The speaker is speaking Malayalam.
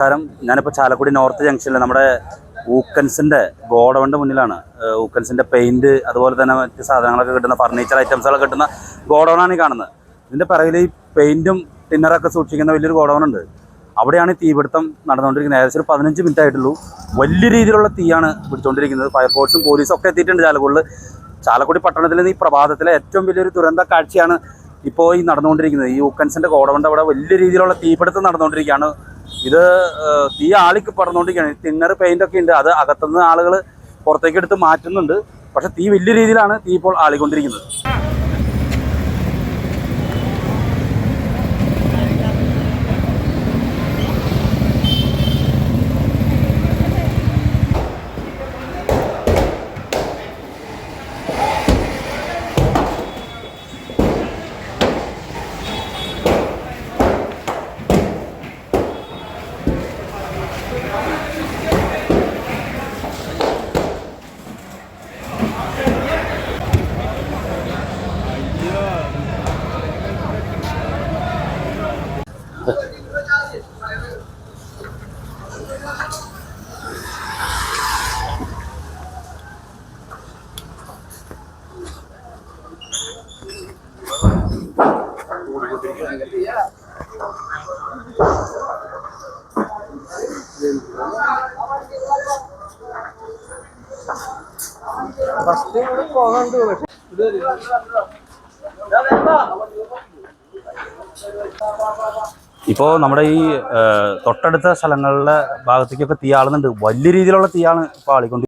നമസ്കാരം. ഞാനിപ്പോൾ ചാലക്കുടി നോർത്ത് ജംഗ്ഷനിൽ നമ്മുടെ ഊക്കൻസിൻ്റെ ഗോഡൗണിൻ്റെ മുന്നിലാണ്. ഊക്കൻസിൻ്റെ പെയിൻറ്റ് അതുപോലെ തന്നെ മറ്റ് സാധനങ്ങളൊക്കെ കിട്ടുന്ന ഫർണിച്ചർ ഐറ്റംസുകളൊക്കെ കിട്ടുന്ന ഗോഡൗണാണ് ഈ കാണുന്നത്. ഇതിൻ്റെ പിറകിൽ ഈ പെയിൻറ്റും ടിന്നറൊക്കെ സൂക്ഷിക്കുന്ന വലിയൊരു ഗോഡൗണുണ്ട്. അവിടെയാണ് ഈ തീപിടുത്തം നടന്നുകൊണ്ടിരിക്കുന്നത്. ഏകദേശം ഒരു 15 മിനിറ്റ് ആയിട്ടുള്ളൂ. വലിയ രീതിയിലുള്ള തീയാണ് പിടിച്ചുകൊണ്ടിരിക്കുന്നത്. ഫയർഫോഴ്സും പോലീസും ഒക്കെ എത്തിയിട്ടുണ്ട് ചാലക്കുടി പട്ടണത്തിൽ നിന്ന്. ഈ പ്രഭാതത്തിലെ ഏറ്റവും വലിയൊരു ദുരന്ത കാഴ്ചയാണ് ഇപ്പോൾ ഈ നടന്നുകൊണ്ടിരിക്കുന്നത്. ഈ ഊക്കൻസിൻ്റെ ഗോഡൗണിൻ്റെ അവിടെ വലിയ രീതിയിലുള്ള തീപിടുത്തം നടന്നുകൊണ്ടിരിക്കുകയാണ്. ഇത് തീ ആളിക്ക് പടർന്നുകൊണ്ടിരിക്കുകയാണ്. തിന്നർ പെയിൻ്റ് ഒക്കെ ഉണ്ട്. അത് അകത്തുനിന്ന് ആളുകൾ പുറത്തേക്ക് എടുത്ത് മാറ്റുന്നുണ്ട്. പക്ഷേ തീ വലിയ രീതിയിലാണ് ഇപ്പോൾ ആളിക്കൊണ്ടിരിക്കുന്നത്. ഇപ്പോൾ നമ്മുടെ ഈ തൊട്ടടുത്ത സ്ഥലങ്ങളുടെ ഭാഗത്തേക്കൊക്കെ തീ ആളുന്നുണ്ട്. വലിയ രീതിയിലുള്ള തീയാണ് ഇപ്പോൾ ആളിക്കൊണ്ട്